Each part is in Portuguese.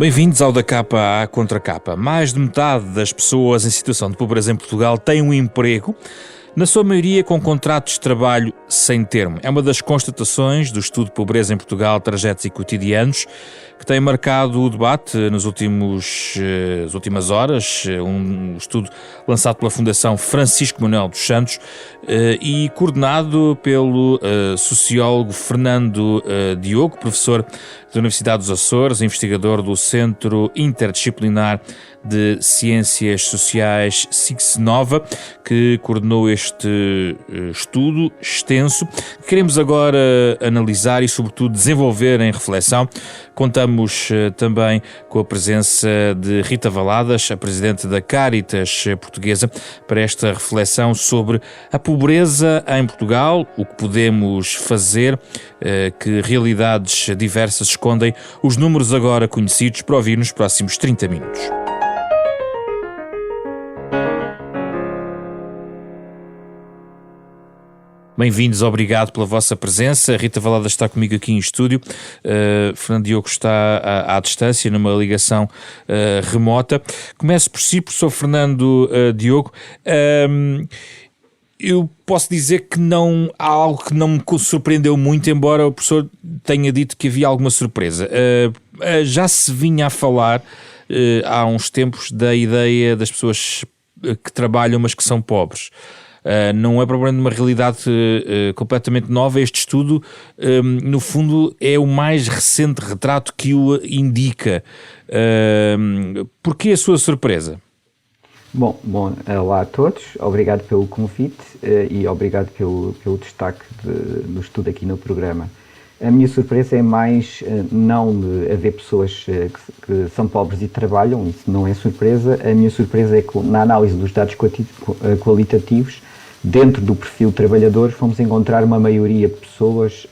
Bem-vindos ao Da Capa à Contra Capa. Mais de metade das pessoas em situação de pobreza em Portugal têm um emprego, na sua maioria com contratos de trabalho sem termo. É uma das constatações do estudo de Pobreza em Portugal, Trajetos e Cotidianos, que tem marcado o debate nas últimas horas, um estudo lançado pela Fundação Francisco Manuel dos Santos e coordenado pelo sociólogo Fernando Diogo, professor da Universidade dos Açores, investigador do Centro Interdisciplinar de Ciências Sociais SIGSE-Nova, que coordenou este estudo extenso, que queremos agora analisar e, sobretudo, desenvolver em reflexão. Contamos também com a presença de Rita Valadas, a presidente da Cáritas Portuguesa, para esta reflexão sobre a pobreza em Portugal, o que podemos fazer, que realidades diversas escondem os números agora conhecidos, para ouvir nos próximos 30 minutos. Bem-vindos, obrigado pela vossa presença. Rita Valadas está comigo aqui em estúdio. Fernando Diogo está à distância, numa ligação remota. Começo por si, professor Fernando Diogo. Eu posso dizer que há algo que não me surpreendeu muito, embora o professor tenha dito que havia alguma surpresa. Já se vinha a falar há uns tempos da ideia das pessoas que trabalham, mas que são pobres. Não é propriamente uma realidade completamente nova. Este estudo, no fundo, é o mais recente retrato que o indica. Porquê a sua surpresa? Bom, olá a todos, obrigado pelo convite e obrigado pelo destaque do estudo aqui no programa. A minha surpresa é mais não de haver pessoas que são pobres e trabalham, isso não é surpresa. A minha surpresa é que na análise dos dados qualitativos, dentro do perfil trabalhador, vamos encontrar uma maioria de pessoas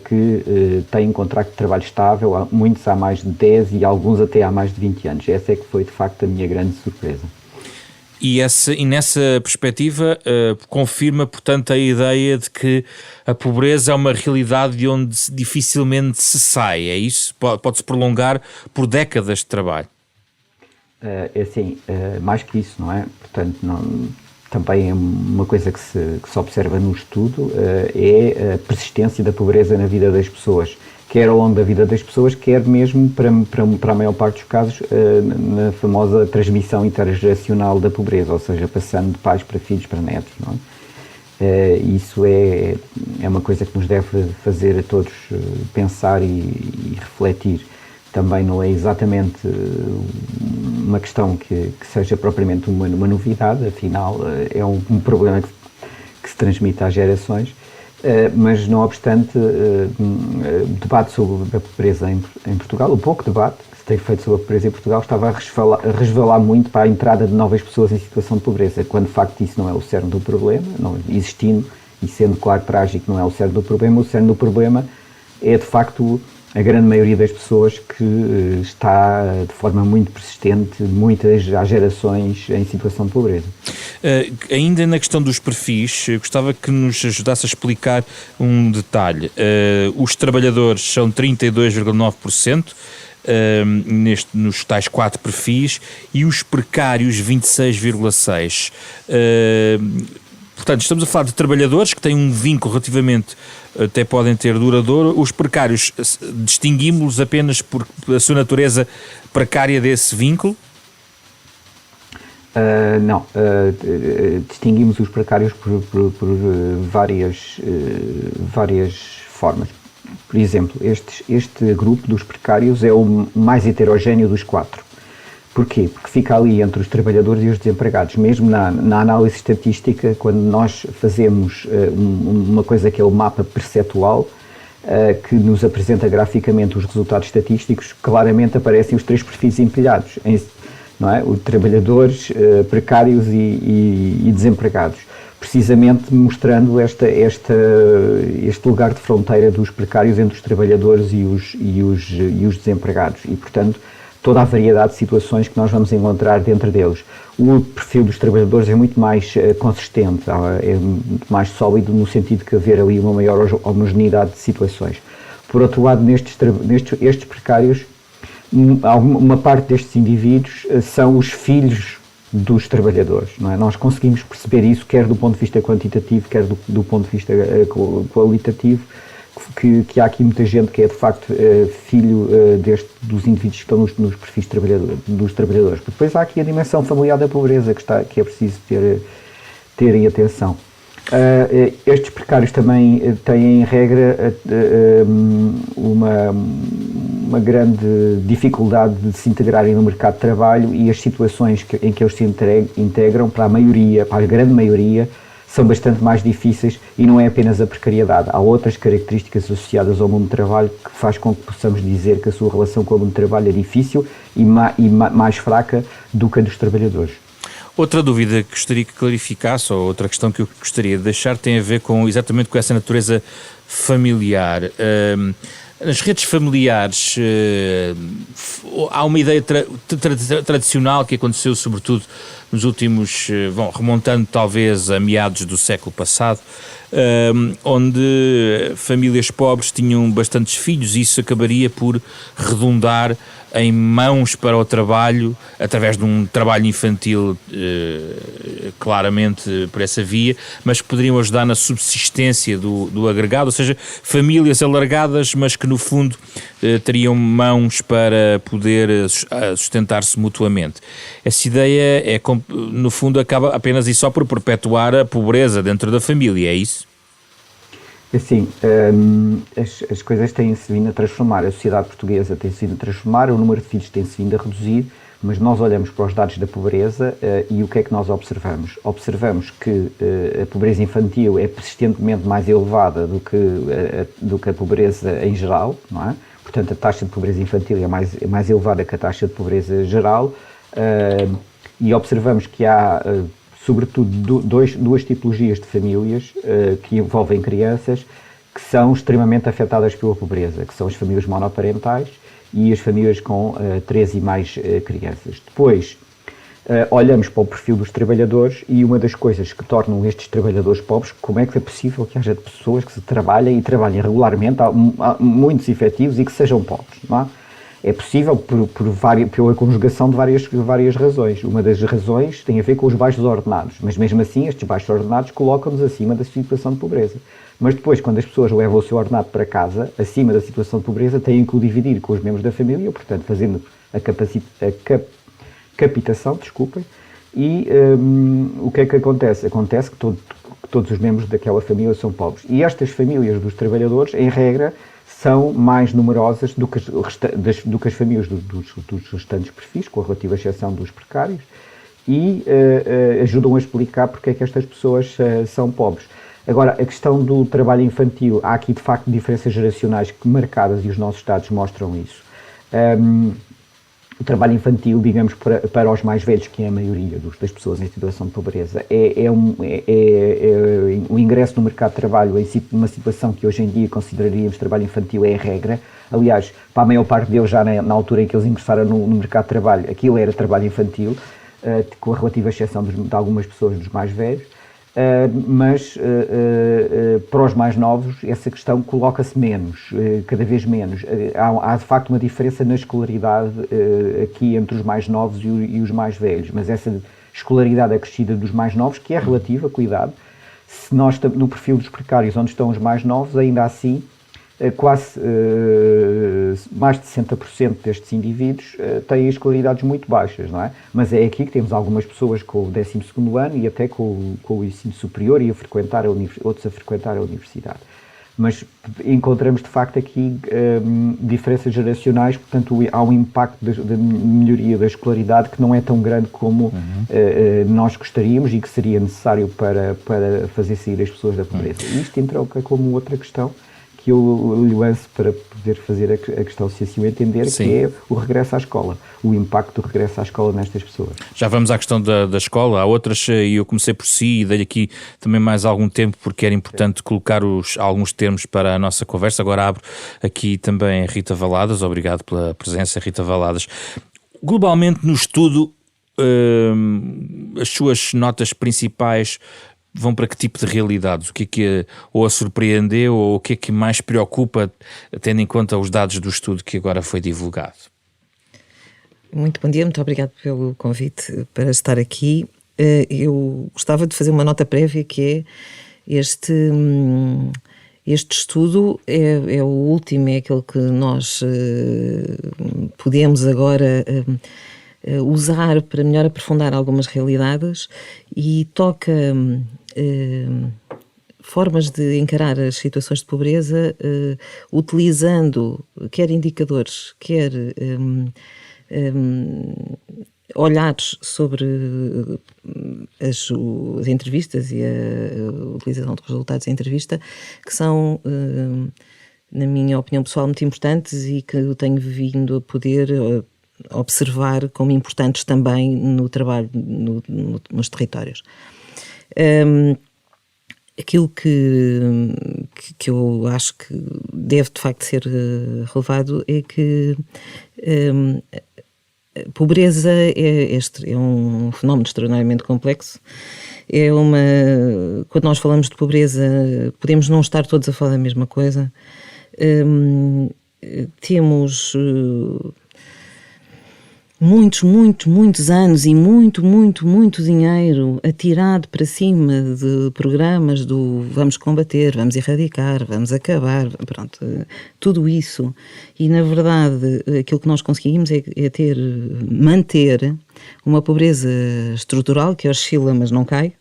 que têm um contrato de trabalho estável, muitos há mais de 10 e alguns até há mais de 20 anos. Essa é que foi, de facto, a minha grande surpresa. E nessa perspectiva confirma, portanto, a ideia de que a pobreza é uma realidade de onde dificilmente se sai, é isso? Pode-se prolongar por décadas de trabalho? Mais que isso, não é? Portanto, também é uma coisa que se observa no estudo, é a persistência da pobreza na vida das pessoas, quer ao longo da vida das pessoas, quer mesmo para a maior parte dos casos na famosa transmissão intergeracional da pobreza, ou seja, passando de pais para filhos para netos, não é? Isso é uma coisa que nos deve fazer a todos pensar e refletir. Também não é exatamente uma questão que seja propriamente uma novidade, afinal é um problema que se transmite às gerações, mas não obstante, o debate sobre a pobreza em Portugal, o pouco debate que se tem feito sobre a pobreza em Portugal, estava a resvalar muito para a entrada de novas pessoas em situação de pobreza, quando de facto isso não é o cerne do problema, não existindo e sendo claro trágico não é o cerne do problema. O cerne do problema é de facto a grande maioria das pessoas que está de forma muito persistente, muitas há gerações em situação de pobreza. Ainda na questão dos perfis, gostava que nos ajudasse a explicar um detalhe. Os trabalhadores são 32,9%, nos tais 4 perfis, e os precários 26,6%. Portanto, estamos a falar de trabalhadores que têm um vínculo relativamente, até podem ter duradouro. Os precários, distinguimos-los apenas por a sua natureza precária desse vínculo? Não, distinguimos os precários por várias formas. Por exemplo, este grupo dos precários é o mais heterogéneo dos 4. Porquê? Porque fica ali entre os trabalhadores e os desempregados. Mesmo na análise estatística, quando nós fazemos uma coisa que é o mapa percentual, que nos apresenta graficamente os resultados estatísticos, claramente aparecem os 3 perfis empilhados, não é? Os trabalhadores, precários e desempregados, precisamente mostrando este lugar de fronteira dos precários entre os trabalhadores e os desempregados. E, portanto, toda a variedade de situações que nós vamos encontrar dentro deles. O perfil dos trabalhadores é muito mais consistente, é muito mais sólido no sentido de haver ali uma maior homogeneidade de situações. Por outro lado, estes precários uma parte destes indivíduos são os filhos dos trabalhadores, não é? Nós conseguimos perceber isso, quer do ponto de vista quantitativo, quer do ponto de vista qualitativo, que há aqui muita gente que é de facto filho dos indivíduos que estão nos perfis dos trabalhadores. Depois há aqui a dimensão familiar da pobreza que é preciso terem atenção. Estes precários também têm, em regra, uma grande dificuldade de se integrarem no mercado de trabalho, e as situações em que eles se integram, para a grande maioria, são bastante mais difíceis, e não é apenas a precariedade. Há outras características associadas ao mundo do trabalho que faz com que possamos dizer que a sua relação com o mundo do trabalho é difícil e mais fraca do que a dos trabalhadores. Outra dúvida que gostaria que clarificasse, ou outra questão que eu gostaria de deixar, tem a ver exatamente com essa natureza familiar. Nas redes familiares há uma ideia tradicional que aconteceu sobretudo nos últimos, remontando talvez a meados do século passado, onde famílias pobres tinham bastantes filhos, e isso acabaria por redundar em mãos para o trabalho, através de um trabalho infantil claramente por essa via, mas que poderiam ajudar na subsistência do agregado, ou seja, famílias alargadas, mas que no fundo teriam mãos para poder sustentar-se mutuamente. Essa ideia no fundo acaba apenas e só por perpetuar a pobreza dentro da família, é isso? Assim, as coisas têm-se vindo a transformar, a sociedade portuguesa tem-se vindo a transformar, o número de filhos tem-se vindo a reduzir, mas nós olhamos para os dados da pobreza e o que é que nós observamos? Observamos que a pobreza infantil é persistentemente mais elevada do que a pobreza em geral, não é? Portanto, a taxa de pobreza infantil é mais elevada que a taxa de pobreza geral, e observamos que há sobretudo duas tipologias de famílias que envolvem crianças que são extremamente afetadas pela pobreza, que são as famílias monoparentais e as famílias com 3 e mais crianças. Depois, olhamos para o perfil dos trabalhadores, e uma das coisas que tornam estes trabalhadores pobres, como é que é possível que haja pessoas que se trabalhem regularmente, há muitos efetivos, e que sejam pobres, não é? É possível pela conjugação de várias razões. Uma das razões tem a ver com os baixos ordenados, mas mesmo assim estes baixos ordenados colocam-nos acima da situação de pobreza. Mas depois, quando as pessoas levam o seu ordenado para casa, acima da situação de pobreza, têm que o dividir com os membros da família, portanto fazendo a capitação, e o que é que acontece? Acontece que todos os membros daquela família são pobres. E estas famílias dos trabalhadores, em regra, são mais numerosas do que as famílias dos restantes perfis, com a relativa exceção dos precários, e ajudam a explicar porque é que estas pessoas são pobres. Agora, a questão do trabalho infantil, há aqui de facto diferenças geracionais marcadas, e os nossos dados mostram isso. O trabalho infantil, digamos, para os mais velhos, que é a maioria das pessoas em situação de pobreza, o ingresso no mercado de trabalho em uma situação que hoje em dia consideraríamos trabalho infantil é a regra. Aliás, para a maior parte deles, já na altura em que eles ingressaram no mercado de trabalho, aquilo era trabalho infantil, com a relativa exceção de algumas pessoas dos mais velhos. Mas para os mais novos essa questão coloca-se menos, cada vez menos. Há de facto uma diferença na escolaridade aqui entre os mais novos e os mais velhos, mas essa escolaridade acrescida dos mais novos, que é relativa, cuidado, se nós no perfil dos precários onde estão os mais novos, ainda assim quase mais de 60% destes indivíduos têm escolaridades muito baixas, não é? Mas é aqui que temos algumas pessoas com o 12º ano e até com o ensino superior e outros a frequentar a universidade. Mas encontramos de facto aqui diferenças geracionais, portanto há um impacto da melhoria da escolaridade que não é tão grande como nós gostaríamos e que seria necessário para fazer sair as pessoas da pobreza. E isto entra como outra questão que eu lhe lanço para poder fazer a questão, se assim o entender, Sim. Que é o regresso à escola, o impacto do regresso à escola nestas pessoas. Já vamos à questão da escola, há outras, e eu comecei por si e dei-lhe aqui também mais algum tempo porque era importante colocar alguns termos para a nossa conversa. Agora abro aqui também Rita Valadas, obrigado pela presença, Rita Valadas. Globalmente no estudo, as suas notas principais vão para que tipo de realidades? O que é que ou a surpreendeu ou o que é que mais preocupa, tendo em conta os dados do estudo que agora foi divulgado? Muito bom dia, muito obrigado pelo convite para estar aqui. Eu gostava de fazer uma nota prévia, que é este estudo é o último, é aquele que nós podemos agora usar para melhor aprofundar algumas realidades e toca formas de encarar as situações de pobreza utilizando quer indicadores, quer olhares sobre as entrevistas e a utilização de resultados da entrevista, que são, na minha opinião pessoal, muito importantes e que eu tenho vindo a poder observar como importantes também no trabalho nos territórios. Aquilo que eu acho que deve de facto ser relevado é que a pobreza é um fenómeno extraordinariamente complexo. Quando nós falamos de pobreza, podemos não estar todos a falar da mesma coisa. Temos muitos anos e muito dinheiro atirado para cima de programas do vamos combater, vamos erradicar, vamos acabar, pronto, tudo isso. E, na verdade, aquilo que nós conseguimos é manter uma pobreza estrutural que oscila, mas não cai,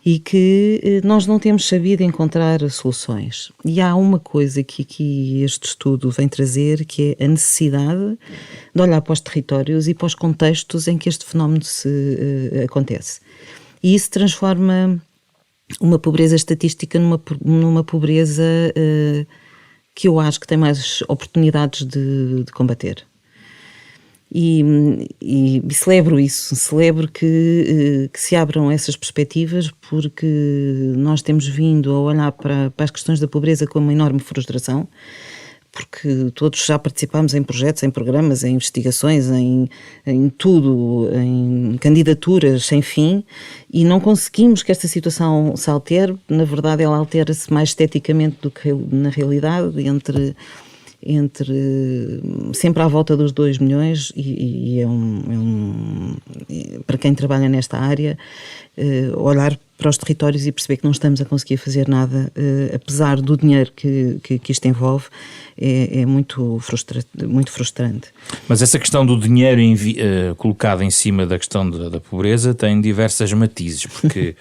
e que nós não temos sabido encontrar soluções. E há uma coisa que este estudo vem trazer, que é a necessidade de olhar para os territórios e para os contextos em que este fenómeno acontece. E isso transforma uma pobreza estatística numa pobreza que eu acho que tem mais oportunidades de combater. E celebro isso, celebro que se abram essas perspectivas, porque nós temos vindo a olhar para as questões da pobreza com uma enorme frustração, porque todos já participámos em projetos, em programas, em investigações, em tudo, em candidaturas sem fim, e não conseguimos que esta situação se altere. Na verdade, ela altera-se mais esteticamente do que na realidade, sempre à volta dos 2 milhões, e para quem trabalha nesta área, olhar para os territórios e perceber que não estamos a conseguir fazer nada, apesar do dinheiro que isto envolve, é muito frustrante. Mas essa questão do dinheiro colocado em cima da questão da pobreza tem diversas matizes, porque,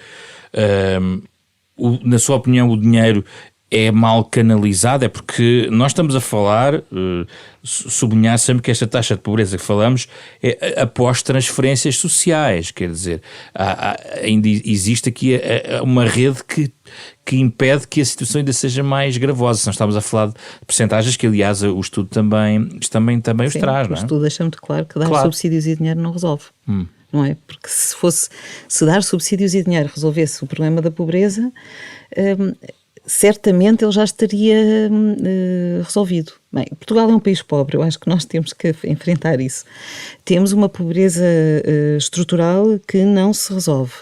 na sua opinião, o dinheiro é mal canalizado, é porque nós estamos a falar, sublinhar sempre que esta taxa de pobreza que falamos é após transferências sociais, quer dizer, ainda existe aqui uma rede que impede que a situação ainda seja mais gravosa. Nós estamos a falar de percentagens que, aliás, o estudo também os traz, não é? O estudo deixa muito claro que dar subsídios e dinheiro não resolve. Não é? Porque se dar subsídios e dinheiro resolvesse o problema da pobreza, certamente ele já estaria resolvido. Bem, Portugal é um país pobre, eu acho que nós temos que enfrentar isso. Temos uma pobreza estrutural que não se resolve.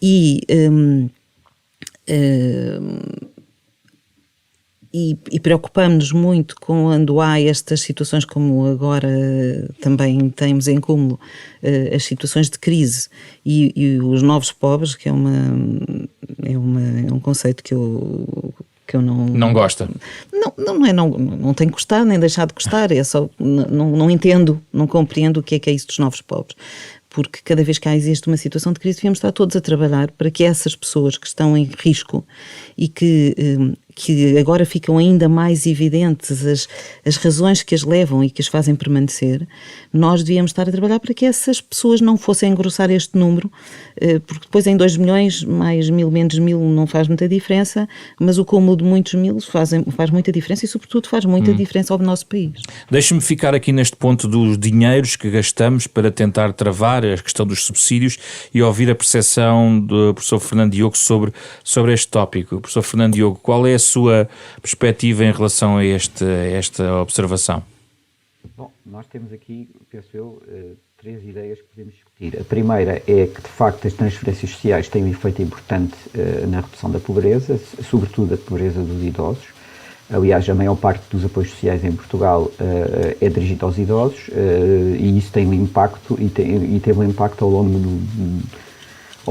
E preocupamos-nos muito quando há estas situações, como agora também temos em cúmulo as situações de crise e os novos pobres, que é um conceito que eu não gosta. Não tem que gostar nem deixar de gostar, é só não entendo, não compreendo o que é isso dos novos pobres. Porque cada vez que existe uma situação de crise, devemos estar todos a trabalhar para que essas pessoas que estão em risco e que agora ficam ainda mais evidentes as razões que as levam e que as fazem permanecer, nós devíamos estar a trabalhar para que essas pessoas não fossem engrossar este número, porque depois em 2 milhões, mais 1.000, menos 1.000, não faz muita diferença, mas o cúmulo de muitos mil faz muita diferença e, sobretudo, faz muita diferença ao nosso país. Deixe-me ficar aqui neste ponto dos dinheiros que gastamos para tentar travar a questão dos subsídios e ouvir a percepção do professor Fernando Diogo sobre este tópico. Professor Fernando Diogo, qual é a sua perspectiva em relação a esta observação? Bom, nós temos aqui, penso eu, 3 ideias que podemos discutir. A primeira é que, de facto, as transferências sociais têm um efeito importante na redução da pobreza, sobretudo a pobreza dos idosos. Aliás, a maior parte dos apoios sociais em Portugal é dirigido aos idosos, e isso tem um impacto, e teve um impacto ao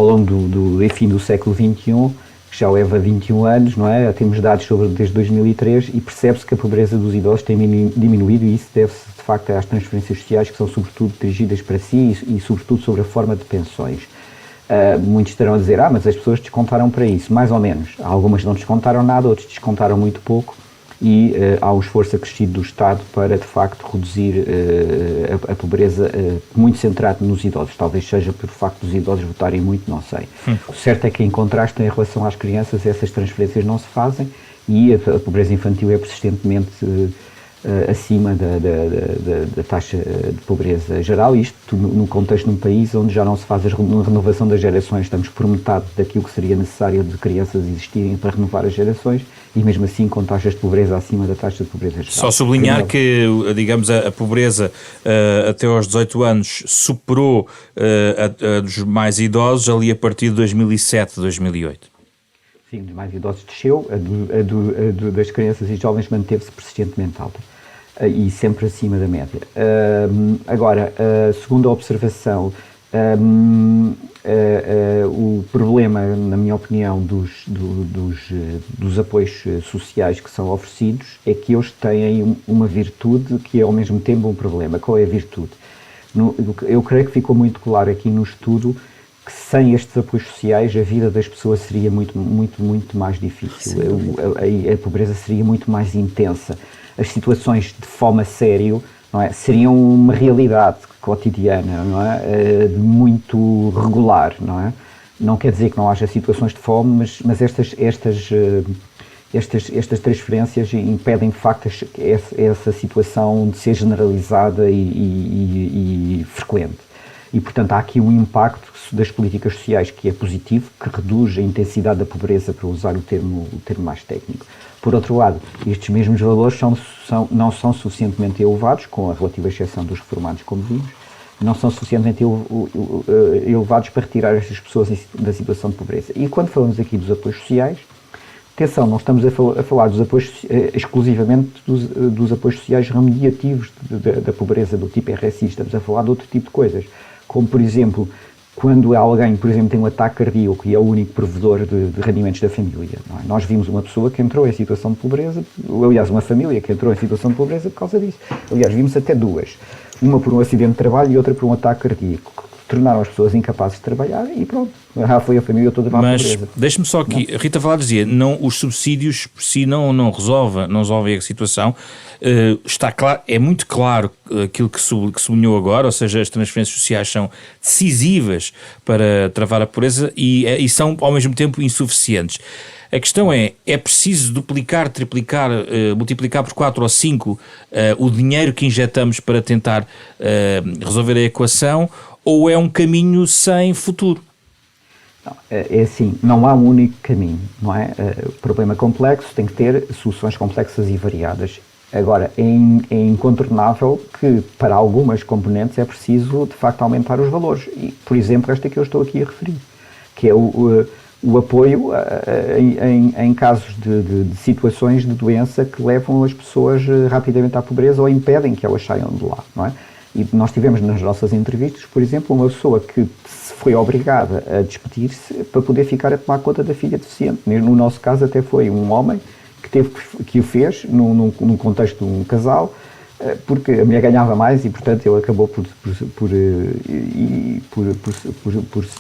longo do século XXI, que já leva 21 anos, não é? Temos dados desde 2003 e percebe-se que a pobreza dos idosos tem diminuído, e isso deve-se, de facto, às transferências sociais, que são sobretudo dirigidas para si e sobretudo sobre a forma de pensões. Muitos estarão a dizer, mas as pessoas descontaram para isso, mais ou menos. Algumas não descontaram nada, outros descontaram muito pouco, e há um esforço acrescido do Estado para, de facto, reduzir a pobreza, muito centrado nos idosos. Talvez seja por facto dos idosos votarem muito, não sei. O certo é que, em contraste, em relação às crianças, essas transferências não se fazem, e a pobreza infantil é persistentemente acima da taxa de pobreza geral, isto no contexto de um país onde já não se faz a renovação das gerações, estamos por metade daquilo que seria necessário de crianças existirem para renovar as gerações, e mesmo assim com taxas de pobreza acima da taxa de pobreza geral. Só sublinhar que, digamos, a pobreza até aos 18 anos superou a dos mais idosos ali a partir de 2007, 2008. Sim, dos mais idosos desceu, das crianças e jovens manteve-se persistentemente alta, e sempre acima da média. Agora, segundo a observação, o problema, na minha opinião, dos apoios sociais que são oferecidos é que eles têm uma virtude que é ao mesmo tempo um problema. Qual é a virtude? Eu creio que ficou muito claro aqui no estudo que sem estes apoios sociais a vida das pessoas seria muito mais difícil. A pobreza seria muito mais intensa. As situações de fome a sério, não é, seriam uma realidade cotidiana, não é, muito regular, não é? Não quer dizer que não haja situações de fome, mas estas transferências impedem de facto essa situação de ser generalizada e frequente. E, portanto, há aqui um impacto das políticas sociais que é positivo, que reduz a intensidade da pobreza, para usar o termo mais técnico. Por outro lado, estes mesmos valores não são suficientemente elevados, com a relativa exceção dos reformados, como vimos, não são suficientemente elevados para retirar estas pessoas da situação de pobreza. E quando falamos aqui dos apoios sociais, atenção, não estamos a falar dos apoios, exclusivamente dos apoios sociais remediativos da pobreza do tipo RSI, estamos a falar de outro tipo de coisas, como, por exemplo, quando alguém, por exemplo, tem um ataque cardíaco e é o único provedor de rendimentos da família. Não é? Nós vimos uma pessoa que entrou em situação de pobreza, aliás, uma família que entrou em situação de pobreza por causa disso. Aliás, vimos até duas. Uma por um acidente de trabalho e outra por um ataque cardíaco. Tornaram as pessoas incapazes de trabalhar e pronto. Foi a família toda para a pobreza. Mas deixe-me só aqui, a Rita Valadez dizia, os subsídios por si não resolvem a situação. Está claro, é muito claro aquilo que sublinhou agora, ou seja, as transferências sociais são decisivas para travar a pobreza e são ao mesmo tempo insuficientes. A questão é preciso duplicar, triplicar, multiplicar por 4 ou 5 o dinheiro que injetamos para tentar resolver a equação, ou é um caminho sem futuro? Não, é assim, não há um único caminho, não é? O problema complexo tem que ter soluções complexas e variadas. Agora, é incontornável que para algumas componentes é preciso, de facto, aumentar os valores. E, por exemplo, esta que eu estou aqui a referir, que é o apoio em casos de situações de doença que levam as pessoas rapidamente à pobreza ou impedem que elas saiam de lá, não é? E nós tivemos nas nossas entrevistas, por exemplo, uma pessoa que se foi obrigada a despedir-se para poder ficar a tomar conta da filha deficiente. No nosso caso até foi um homem que o fez num contexto de um casal, porque a mulher ganhava mais e, portanto, ele acabou por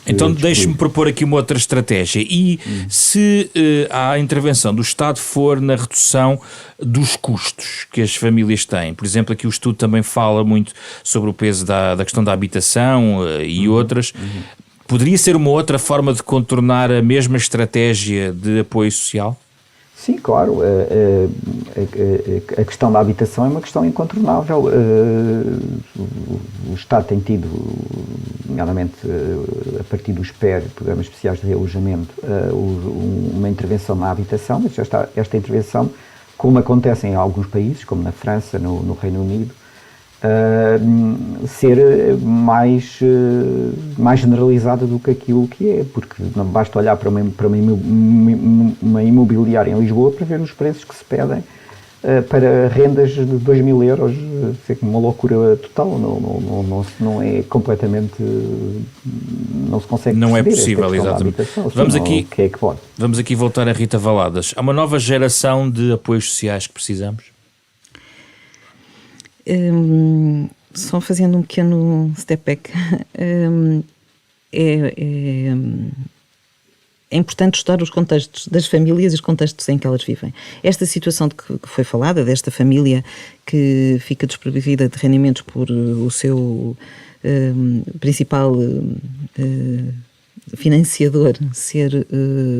Então deixe-me propor aqui uma outra estratégia. E se a intervenção do Estado for na redução dos custos que as famílias têm? Por exemplo, aqui o estudo também fala muito sobre o peso da questão da habitação e outras. Poderia ser uma outra forma de contornar a mesma estratégia de apoio social? Sim, claro. A questão da habitação é uma questão incontornável. O Estado tem tido, nomeadamente a partir dos PER, Programas Especiais de Realojamento, uma intervenção na habitação, mas esta intervenção, como acontece em alguns países, como na França, no Reino Unido, ser mais generalizada do que aquilo que é, porque não basta olhar para uma imobiliária em Lisboa para ver os preços que se pedem para rendas de 2.000 euros, é uma loucura total, não é completamente, não se consegue não é perceber possível, exatamente. Vamos aqui voltar a Rita Valadas. Há uma nova geração de apoios sociais que precisamos? Só fazendo um pequeno step back, é importante estudar os contextos das famílias e os contextos em que elas vivem. Esta situação de que foi falada, desta família que fica desprovida de rendimentos por o seu principal financiador ser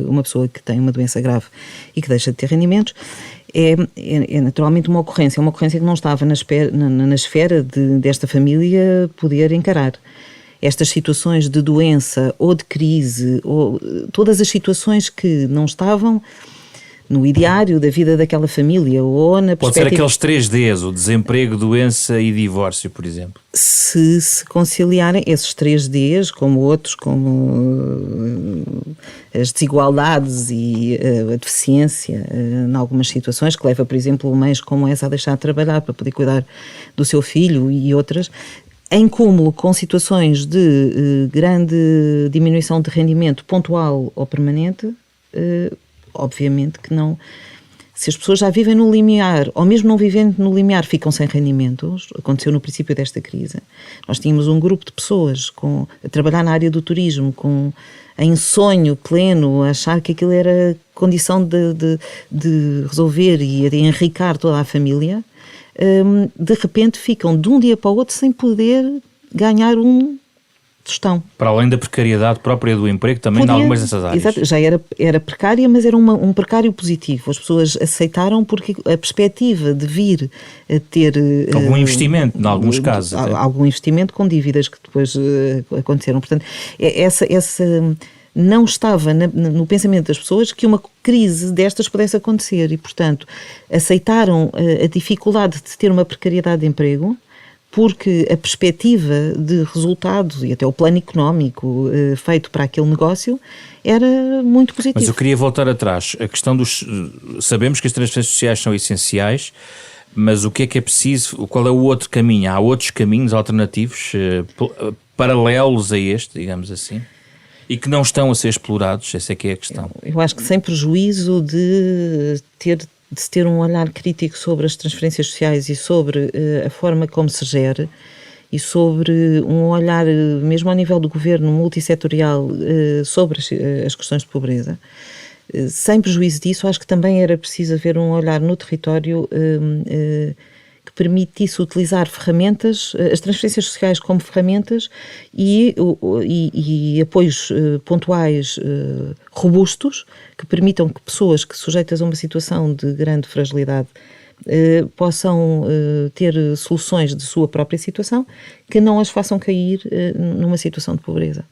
uma pessoa que tem uma doença grave e que deixa de ter rendimentos, é naturalmente uma ocorrência que não estava na esfera desta família poder encarar. Estas situações de doença ou de crise, ou todas as situações que não estavam no ideário da vida daquela família ou na Pode ser aqueles 3 Ds, o desemprego, doença e divórcio, por exemplo. Se conciliarem esses 3 Ds, como outros, como as desigualdades e a deficiência em algumas situações, que leva, por exemplo, mães como essa a deixar de trabalhar para poder cuidar do seu filho e outras, em cúmulo com situações de grande diminuição de rendimento pontual ou permanente, obviamente que não. Se as pessoas já vivem no limiar, ou mesmo não vivendo no limiar, ficam sem rendimentos, aconteceu no princípio desta crise. Nós tínhamos um grupo de pessoas a trabalhar na área do turismo, em sonho pleno, a achar que aquilo era condição de resolver e de enriquecer toda a família. De repente ficam de um dia para o outro sem poder ganhar um tostão. Para além da precariedade própria do emprego, também em algumas dessas áreas. Exato, já era precária, mas era um precário positivo. As pessoas aceitaram porque a perspectiva de vir a ter... algum investimento, em alguns casos. Algum investimento com dívidas que depois aconteceram. Portanto, essa não estava no pensamento das pessoas que uma crise destas pudesse acontecer e, portanto, aceitaram a dificuldade de ter uma precariedade de emprego porque a perspectiva de resultado e até o plano económico feito para aquele negócio era muito positivo. Mas eu queria voltar atrás. A questão sabemos que as transferências sociais são essenciais, mas o que é preciso? Qual é o outro caminho? Há outros caminhos alternativos, paralelos a este, digamos assim? E que não estão a ser explorados, essa é que é a questão. Eu acho que sem prejuízo de se ter um olhar crítico sobre as transferências sociais e sobre a forma como se gera e sobre um olhar, mesmo ao nível do governo multissetorial, sobre as questões de pobreza. Sem prejuízo disso, acho que também era preciso haver um olhar no território que permitisse utilizar ferramentas, as transferências sociais como ferramentas e apoios pontuais robustos que permitam que pessoas que sujeitas a uma situação de grande fragilidade possam ter soluções de sua própria situação que não as façam cair numa situação de pobreza.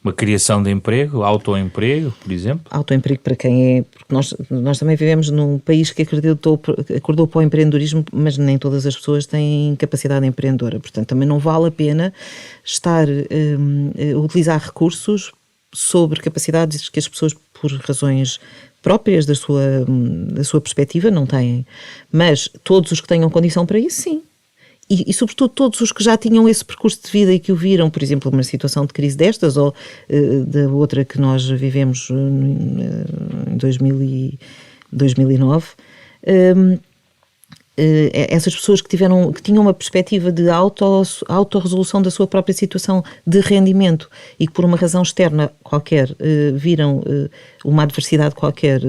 Uma criação de emprego, autoemprego, por exemplo? Autoemprego para quem é... Porque nós também vivemos num país que acordou para o empreendedorismo, mas nem todas as pessoas têm capacidade empreendedora. Portanto, também não vale a pena utilizar recursos sobre capacidades que as pessoas, por razões próprias da sua perspectiva, não têm. Mas todos os que tenham condição para isso, sim. E, sobretudo, todos os que já tinham esse percurso de vida e que o viram, por exemplo, numa situação de crise destas ou da outra que nós vivemos em 2009, essas pessoas que tinham uma perspectiva de autorresolução da sua própria situação de rendimento e que por uma razão externa qualquer viram uma adversidade qualquer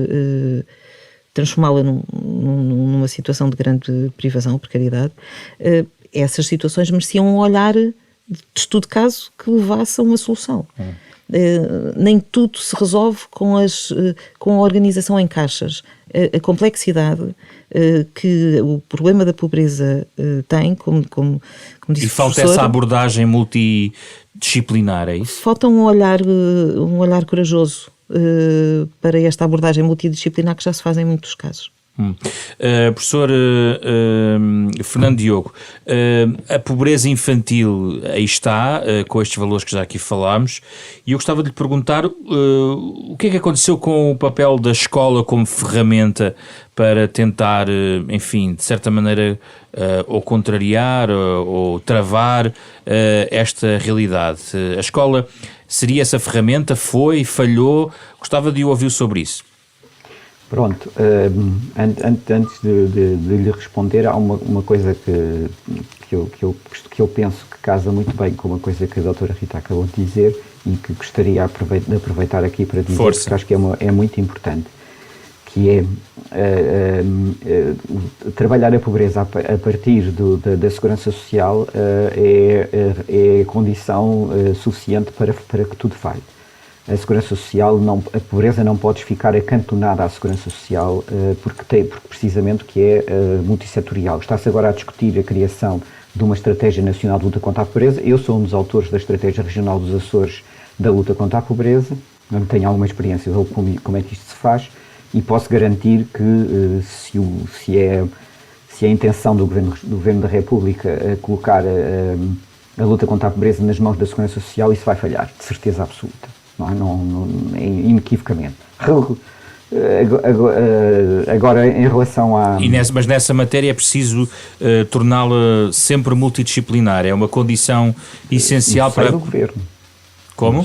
transformá-la numa situação de grande privação, precariedade, essas situações mereciam um olhar de estudo de caso que levasse a uma solução. Nem tudo se resolve com a organização em caixas. A complexidade que o problema da pobreza tem, como disse o professor... E falta essa abordagem multidisciplinar, é isso? Falta um olhar corajoso para esta abordagem multidisciplinar que já se faz em muitos casos. Professor Fernando Diogo, a pobreza infantil aí está, com estes valores que já aqui falámos, e eu gostava de lhe perguntar o que é que aconteceu com o papel da escola como ferramenta para tentar, enfim, de certa maneira, ou contrariar ou travar esta realidade. A escola seria essa ferramenta? Foi? Falhou? Gostava de ouvir sobre isso. Pronto, antes de lhe responder, há uma coisa que eu penso que casa muito bem com uma coisa que a doutora Rita acabou de dizer e que gostaria de aproveitar aqui para dizer, Força. porque acho que é muito importante, que é trabalhar a pobreza a partir da segurança social é condição suficiente para que tudo falhe. A segurança social, a pobreza não pode ficar acantonada à segurança social porque precisamente que é multissetorial. Está-se agora a discutir a criação de uma estratégia nacional de luta contra a pobreza. Eu sou um dos autores da estratégia regional dos Açores da luta contra a pobreza, onde tenho alguma experiência de como é que isto se faz, e posso garantir que se é a intenção do Governo da República colocar a luta contra a pobreza nas mãos da segurança social, isso vai falhar, de certeza absoluta. Inequivocamente. Agora, em relação a... Mas nessa matéria é preciso torná-la sempre multidisciplinar, é uma condição essencial para... No Governo. Como?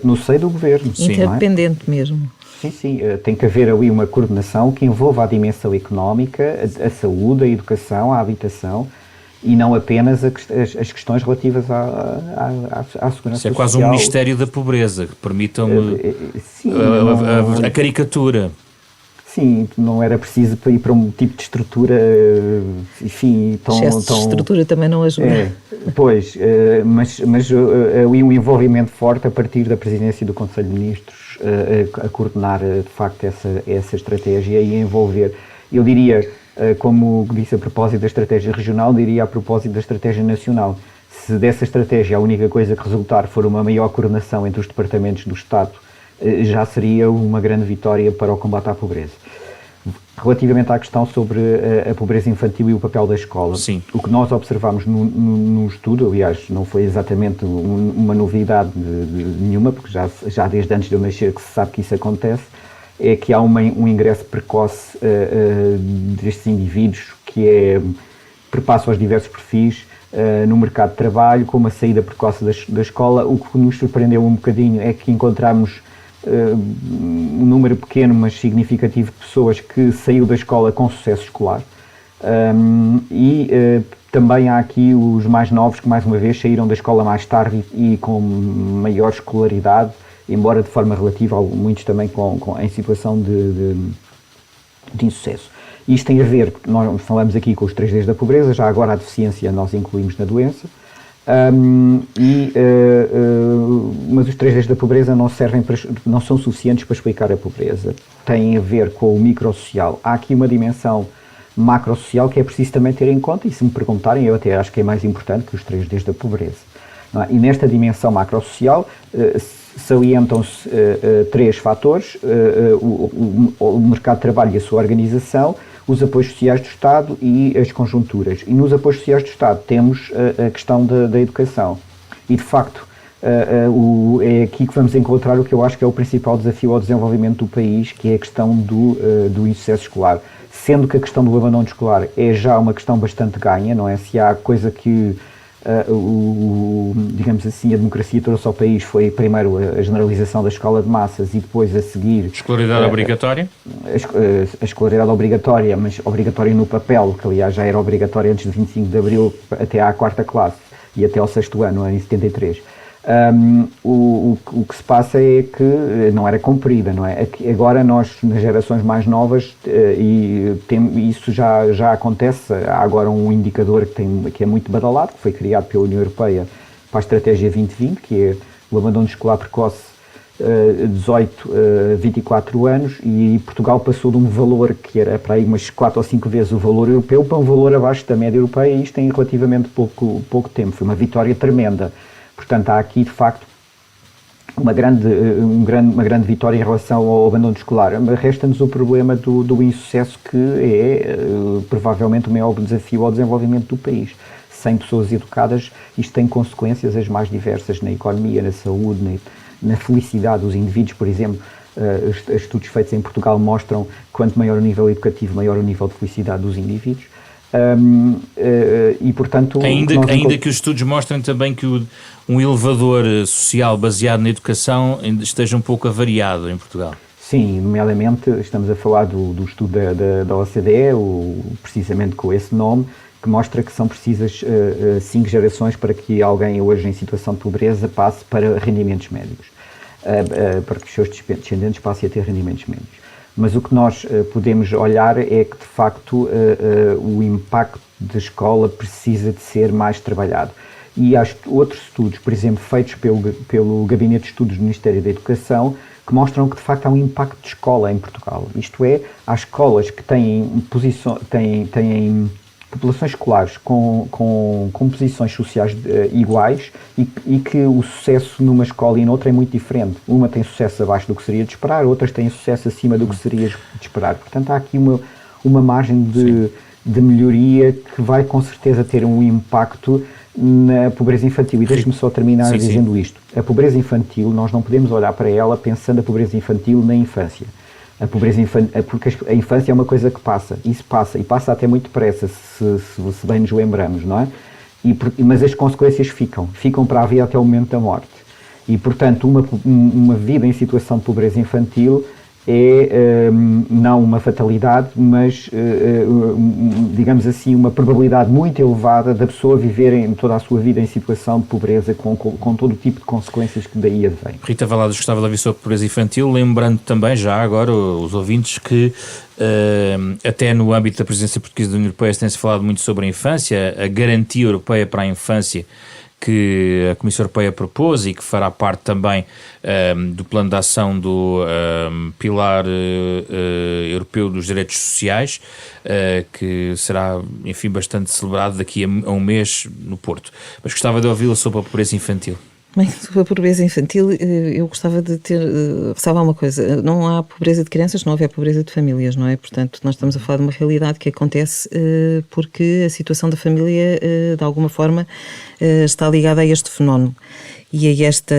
No seio do Governo. Sim, interdependente mesmo. Sim, tem que haver ali uma coordenação que envolva a dimensão económica, a saúde, a educação, a habitação, e não apenas as questões relativas à segurança social. Isso é quase um Ministério da Pobreza, que permitam a caricatura. Sim, não era preciso ir para um tipo de estrutura, enfim, excesso de estrutura também não ajuda. Mas ali um envolvimento forte a partir da presidência do Conselho de Ministros a coordenar de facto essa estratégia e a envolver, eu diria, como disse a propósito da estratégia regional, diria a propósito da estratégia nacional. Se dessa estratégia a única coisa que resultar for uma maior coordenação entre os departamentos do Estado, já seria uma grande vitória para o combate à pobreza. Relativamente à questão sobre a pobreza infantil e o papel da escola, sim, o que nós observamos no estudo, aliás, não foi exatamente uma novidade nenhuma, porque já desde antes de eu nascer que se sabe que isso acontece, é que há um ingresso precoce destes indivíduos que perpassa os diversos perfis no mercado de trabalho, com uma saída precoce da escola. O que nos surpreendeu um bocadinho é que encontramos um número pequeno, mas significativo, de pessoas que saiu da escola com sucesso escolar. Também há aqui os mais novos que, mais uma vez, saíram da escola mais tarde e com maior escolaridade, embora de forma relativa, muitos também em situação de insucesso. Isto tem a ver, nós falamos aqui com os 3Ds da pobreza, já agora a deficiência nós incluímos na doença, mas os 3Ds da pobreza não são suficientes para explicar a pobreza. Tem a ver com o microsocial. Há aqui uma dimensão macrosocial que é preciso também ter em conta, e se me perguntarem, eu até acho que é mais importante que os 3Ds da pobreza. Não é? E nesta dimensão macrosocial salientam-se três fatores: o mercado de trabalho e a sua organização, os apoios sociais do Estado e as conjunturas. E nos apoios sociais do Estado temos a questão da educação. E, de facto, é aqui que vamos encontrar o que eu acho que é o principal desafio ao desenvolvimento do país, que é a questão do insucesso escolar. Sendo que a questão do abandono escolar é já uma questão bastante ganha, não é? Se há coisa que, digamos assim, a democracia trouxe ao país foi primeiro a generalização da escola de massas e depois a seguir... Escolaridade obrigatória? A escolaridade obrigatória, mas obrigatória no papel, que aliás já era obrigatória antes de 25 de Abril até à 4ª classe e até ao 6º ano, em 73. O que se passa é que não era cumprida, não é? Agora nós, nas gerações mais novas, isso já acontece. Há agora um indicador que é muito badalado, que foi criado pela União Europeia para a Estratégia 2020, que é o abandono escolar precoce 18 a 24 anos, e Portugal passou de um valor que era para aí umas 4 ou 5 vezes o valor europeu para um valor abaixo da média europeia, e isto em relativamente pouco tempo. Foi uma vitória tremenda. Portanto, há aqui, de facto, uma grande vitória em relação ao abandono escolar. Resta-nos o problema do insucesso, que é provavelmente o maior desafio ao desenvolvimento do país. Sem pessoas educadas, isto tem consequências as mais diversas na economia, na saúde, na felicidade dos indivíduos. Por exemplo, estudos feitos em Portugal mostram que quanto maior o nível educativo, maior o nível de felicidade dos indivíduos. E portanto... Ainda que os estudos mostrem também que um elevador social baseado na educação esteja um pouco avariado em Portugal. Sim, nomeadamente estamos a falar do estudo da OCDE, precisamente com esse nome, que mostra que são precisas 5 gerações para que alguém hoje em situação de pobreza passe para rendimentos médios, para que os seus descendentes passem a ter rendimentos médios. Mas o que nós podemos olhar é que, de facto, o impacto da escola precisa de ser mais trabalhado. E há outros estudos, por exemplo, feitos pelo Gabinete de Estudos do Ministério da Educação, que mostram que, de facto, há um impacto de escola em Portugal. Isto é, há escolas que têm populações escolares com posições sociais iguais e que o sucesso numa escola e noutra é muito diferente. Uma tem sucesso abaixo do que seria de esperar, outras têm sucesso acima do que seria de esperar. Portanto, há aqui uma margem de melhoria que vai com certeza ter um impacto na pobreza infantil. E deixe-me só terminar dizendo isto. A pobreza infantil, nós não podemos olhar para ela pensando a pobreza infantil na infância. A pobreza infantil, porque a infância é uma coisa que passa, isso passa, e passa até muito depressa, se bem nos lembramos, não é? Mas as consequências ficam para a vida até o momento da morte. E, portanto, uma vida em situação de pobreza infantil é não uma fatalidade, mas, digamos assim, uma probabilidade muito elevada da pessoa viver em toda a sua vida em situação de pobreza, com todo o tipo de consequências que daí advém. Rita Valadas gostava de ouvir sobre a pobreza infantil, lembrando também, já agora, os ouvintes, que até no âmbito da presidência portuguesa da União Europeia tem-se falado muito sobre a infância, a garantia europeia para a infância, que a Comissão Europeia propôs e que fará parte também do plano de ação do Pilar Europeu dos Direitos Sociais, que será, enfim, bastante celebrado daqui a um mês no Porto. Mas gostava de ouvi-la sobre a pobreza infantil. Bem, sobre a pobreza infantil, eu gostava de ressalvar uma coisa. Não há pobreza de crianças, não houver pobreza de famílias, não é? Portanto, nós estamos a falar de uma realidade que acontece porque a situação da família, de alguma forma, está ligada a este fenómeno e a esta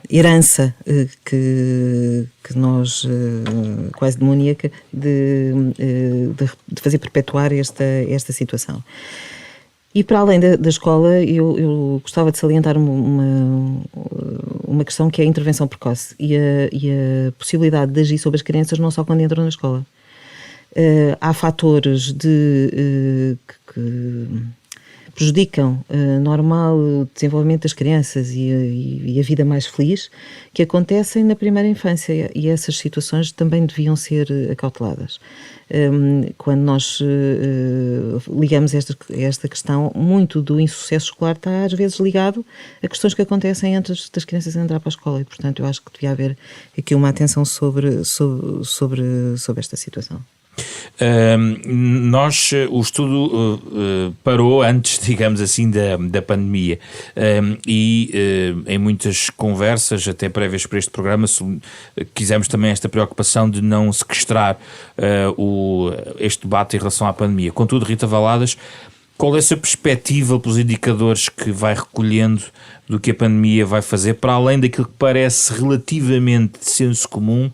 herança que nós, quase demoníaca, de fazer perpetuar esta situação. E para além da escola, eu gostava de salientar uma questão que é a intervenção precoce e a possibilidade de agir sobre as crianças não só quando entram na escola. Há fatores que prejudicam normal desenvolvimento das crianças e a vida mais feliz que acontecem na primeira infância, e essas situações também deviam ser acauteladas. Quando nós ligamos esta questão, muito do insucesso escolar está às vezes ligado a questões que acontecem antes das crianças entrar para a escola, e portanto eu acho que devia haver aqui uma atenção sobre esta situação. O estudo parou antes, digamos assim, da pandemia, e em muitas conversas, até prévias para este programa, quisemos também esta preocupação de não sequestrar este debate em relação à pandemia. Contudo, Rita Valadas, qual é a sua perspectiva pelos indicadores que vai recolhendo do que a pandemia vai fazer, para além daquilo que parece relativamente de senso comum,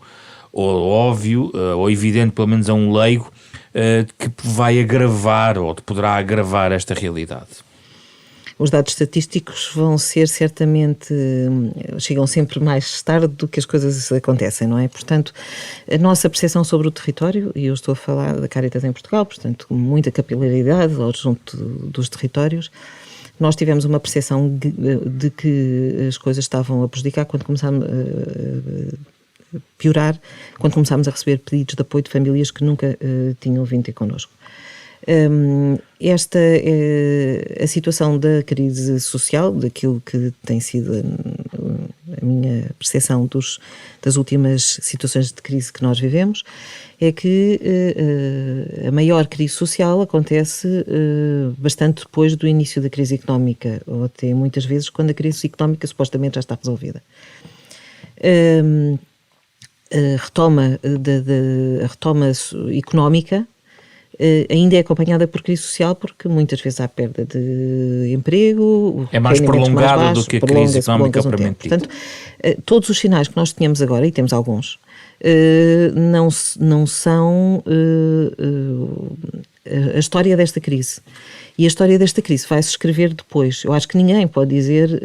ou óbvio, ou evidente, pelo menos a um leigo, que vai agravar, ou poderá agravar esta realidade? Os dados estatísticos vão ser certamente, chegam sempre mais tarde do que as coisas acontecem, não é? Portanto, a nossa percepção sobre o território, e eu estou a falar da Caritas em Portugal, portanto, com muita capilaridade ao junto dos territórios, nós tivemos uma percepção de que as coisas estavam a prejudicar quando começámos piorar quando começámos a receber pedidos de apoio de famílias que nunca tinham vindo ter connosco. A situação da crise social, daquilo que tem sido a minha percepção das últimas situações de crise que nós vivemos, é que a maior crise social acontece bastante depois do início da crise económica, ou até muitas vezes quando a crise económica supostamente já está resolvida. A retoma económica ainda é acompanhada por crise social, porque muitas vezes há perda de emprego, é mais prolongada do que a crise económica propriamente dita. Portanto, todos os sinais que nós tínhamos agora, e temos alguns, não são a história desta crise. E a história desta crise vai-se escrever depois. Eu acho que ninguém pode dizer,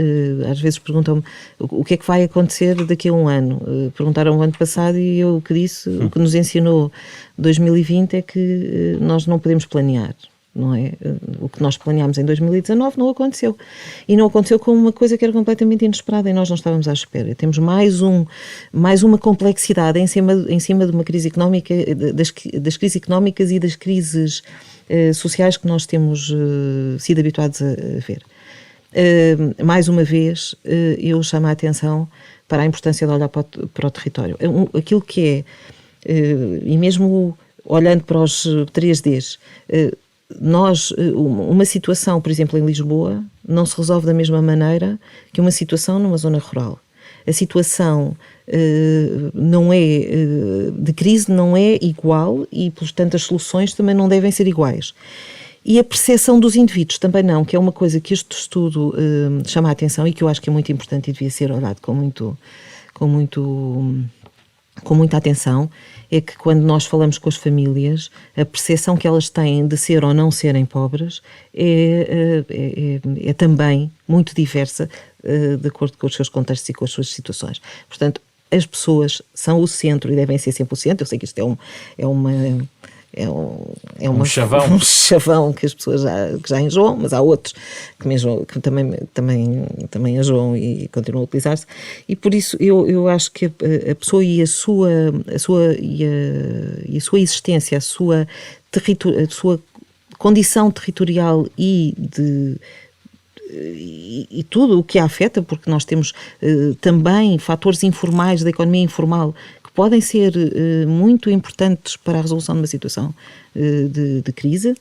às vezes perguntam-me o que é que vai acontecer daqui a um ano. Perguntaram o ano passado e eu o que disse, o que nos ensinou 2020 é que nós não podemos planear. Não é? O que nós planeámos em 2019 não aconteceu. E não aconteceu com uma coisa que era completamente inesperada e nós não estávamos à espera. Temos mais uma complexidade em cima de uma crise económica, das crises económicas e das crises sociais que nós temos sido habituados a ver. Mais uma vez, eu chamo a atenção para a importância de olhar para o território. Aquilo que é, e mesmo olhando para os 3Ds, uma situação, por exemplo, em Lisboa, não se resolve da mesma maneira que uma situação numa zona rural. A situação de crise não é igual e, portanto, as soluções também não devem ser iguais. E a percepção dos indivíduos também não, que é uma coisa que este estudo chama a atenção e que eu acho que é muito importante e devia ser olhado com muita atenção, é que quando nós falamos com as famílias, a percepção que elas têm de ser ou não serem pobres é também muito diversa de acordo com os seus contextos e com as suas situações. Portanto, as pessoas são o centro e devem ser sempre o centro. Eu sei que isto é um chavão que as pessoas já enjoam, mas há outros que também enjoam e continuam a utilizar-se, e por isso eu acho que a pessoa e a sua existência, a sua condição territorial e tudo o que a afeta, porque nós temos também fatores informais da economia informal que podem ser muito importantes para a resolução de uma situação de crise.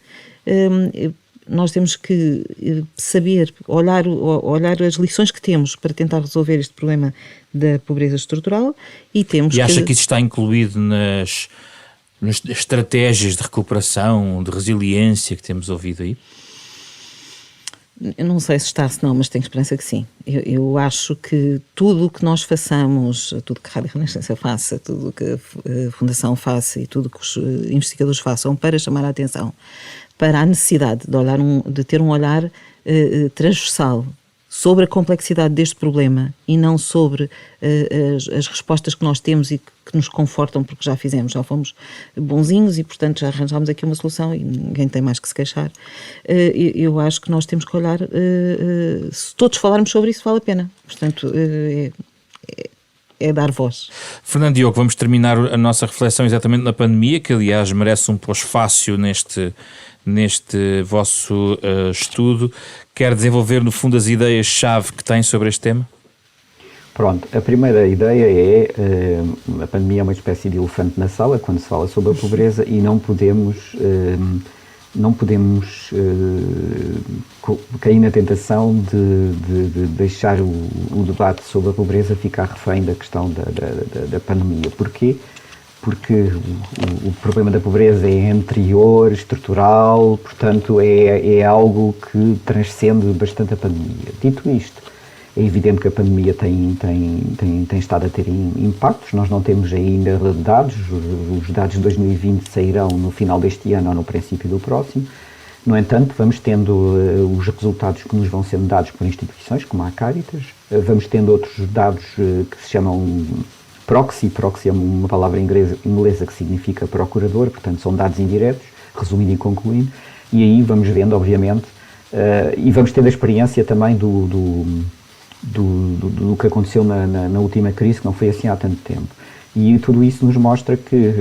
Nós temos que saber olhar as lições que temos para tentar resolver este problema da pobreza estrutural e acha que isso está incluído nas estratégias de recuperação, de resiliência que temos ouvido aí? Eu não sei se está, se não, mas tenho esperança que sim. Eu acho que tudo o que nós façamos, tudo que a Rádio Renascença faça, tudo o que a Fundação faça e tudo o que os investigadores façam para chamar a atenção para a necessidade de ter um olhar transversal sobre a complexidade deste problema e não sobre as respostas que nós temos e que nos confortam porque já fomos bonzinhos e, portanto, já arranjámos aqui uma solução e ninguém tem mais que se queixar. Eu acho que nós temos que olhar, se todos falarmos sobre isso, vale a pena. Portanto, é dar voz. Fernando Diogo, vamos terminar a nossa reflexão exatamente na pandemia, que aliás merece um pós-fácil neste vosso estudo. Quer desenvolver no fundo as ideias-chave que tem sobre este tema? Pronto, a primeira ideia é a pandemia é uma espécie de elefante na sala quando se fala sobre a pobreza e não podemos cair na tentação de deixar o debate sobre a pobreza ficar refém da questão da pandemia. Porquê? Porque o problema da pobreza é anterior, estrutural, portanto é algo que transcende bastante a pandemia. Dito isto, é evidente que a pandemia tem estado a ter impactos. Nós não temos ainda dados, os dados de 2020 sairão no final deste ano ou no princípio do próximo. No entanto, vamos tendo os resultados que nos vão sendo dados por instituições como a Caritas, vamos tendo outros dados que se chamam proxy é uma palavra inglesa que significa procurador, portanto são dados indiretos, resumindo e concluindo, e aí vamos vendo, obviamente, e vamos tendo a experiência também do que aconteceu na última crise, que não foi assim há tanto tempo. E tudo isso nos mostra que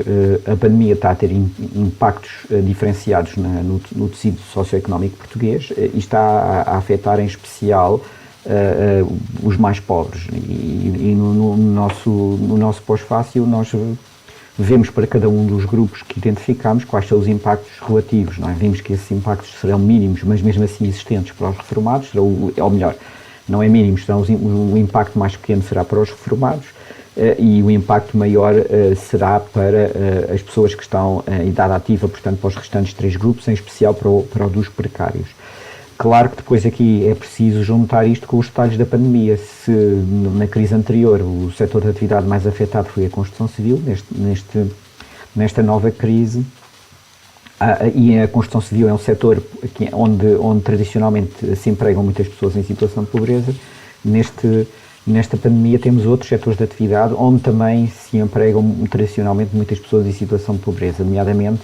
a pandemia está a ter impactos diferenciados no tecido socioeconómico português e está a afetar em especial os mais pobres. E no nosso pós-fácil nós vemos para cada um dos grupos que identificamos quais são os impactos relativos. Não é? Vimos que esses impactos serão mínimos, mas mesmo assim existentes para os reformados, ou melhor, não é mínimo, o impacto mais pequeno será para os reformados, e o impacto maior será para as pessoas que estão em idade ativa, portanto para os restantes 3 grupos, em especial para o dos precários. Claro que depois aqui é preciso juntar isto com os detalhes da pandemia. Se na crise anterior o setor de atividade mais afetado foi a construção civil, nesta nova crise, e a construção civil é um setor onde tradicionalmente se empregam muitas pessoas em situação de pobreza, nesta pandemia temos outros setores de atividade onde também se empregam tradicionalmente muitas pessoas em situação de pobreza, nomeadamente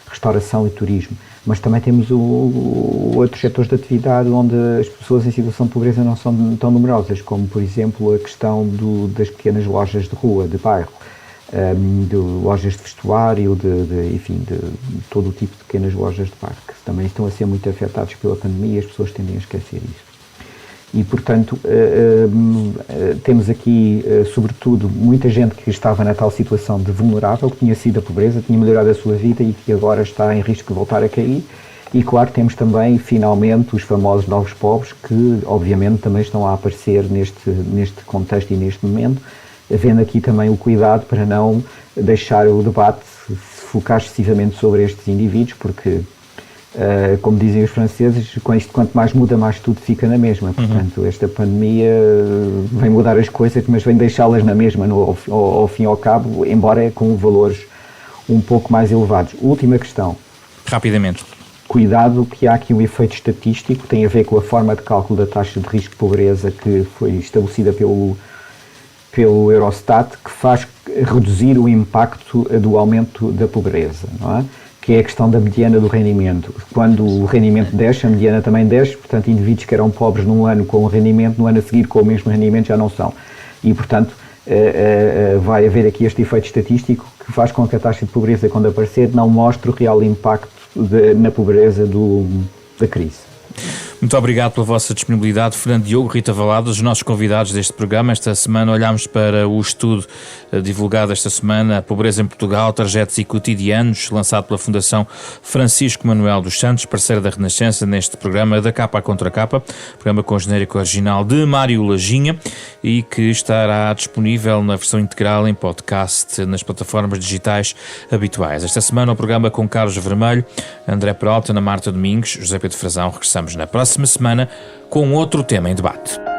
restauração e turismo. Mas também temos outros setores de atividade onde as pessoas em situação de pobreza não são tão numerosas, como por exemplo a questão das pequenas lojas de rua, de bairro, de lojas de vestuário, enfim, de todo o tipo de pequenas lojas de bairro, que também estão a ser muito afetados pela pandemia e as pessoas tendem a esquecer isso. E, portanto, temos aqui, sobretudo, muita gente que estava na tal situação de vulnerável, que tinha sido a pobreza, tinha melhorado a sua vida e que agora está em risco de voltar a cair. E, claro, temos também, finalmente, os famosos novos pobres, que, obviamente, também estão a aparecer neste contexto e neste momento, havendo aqui também o cuidado para não deixar o debate se focar excessivamente sobre estes indivíduos, porque... como dizem os franceses, com isto quanto mais muda, mais tudo fica na mesma. Portanto, esta pandemia vem mudar as coisas, mas vem deixá-las na mesma, ao fim e ao cabo, embora com valores um pouco mais elevados. Última questão. Rapidamente. Cuidado, que há aqui um efeito estatístico, tem a ver com a forma de cálculo da taxa de risco de pobreza que foi estabelecida pelo Eurostat, que faz reduzir o impacto do aumento da pobreza, não é? Que é a questão da mediana do rendimento. Quando o rendimento desce, a mediana também desce, portanto, indivíduos que eram pobres num ano com o rendimento, no ano a seguir com o mesmo rendimento já não são. E, portanto, vai haver aqui este efeito estatístico que faz com que a taxa de pobreza, quando aparecer, não mostre o real impacto na pobreza da crise. Muito obrigado pela vossa disponibilidade, Fernando Diogo, Rita Valadas, os nossos convidados deste programa. Esta semana olhámos para o estudo divulgado esta semana, A Pobreza em Portugal, Trajetos e Cotidianos, lançado pela Fundação Francisco Manuel dos Santos, parceira da Renascença, neste programa Da Capa à Contra Capa, programa com genérico original de Mário Lajinha e que estará disponível na versão integral em podcast nas plataformas digitais habituais. Esta semana o programa com Carlos Vermelho, André Peralta, Ana Marta Domingos, José Pedro Frazão. Regressamos na próxima semana com outro tema em debate.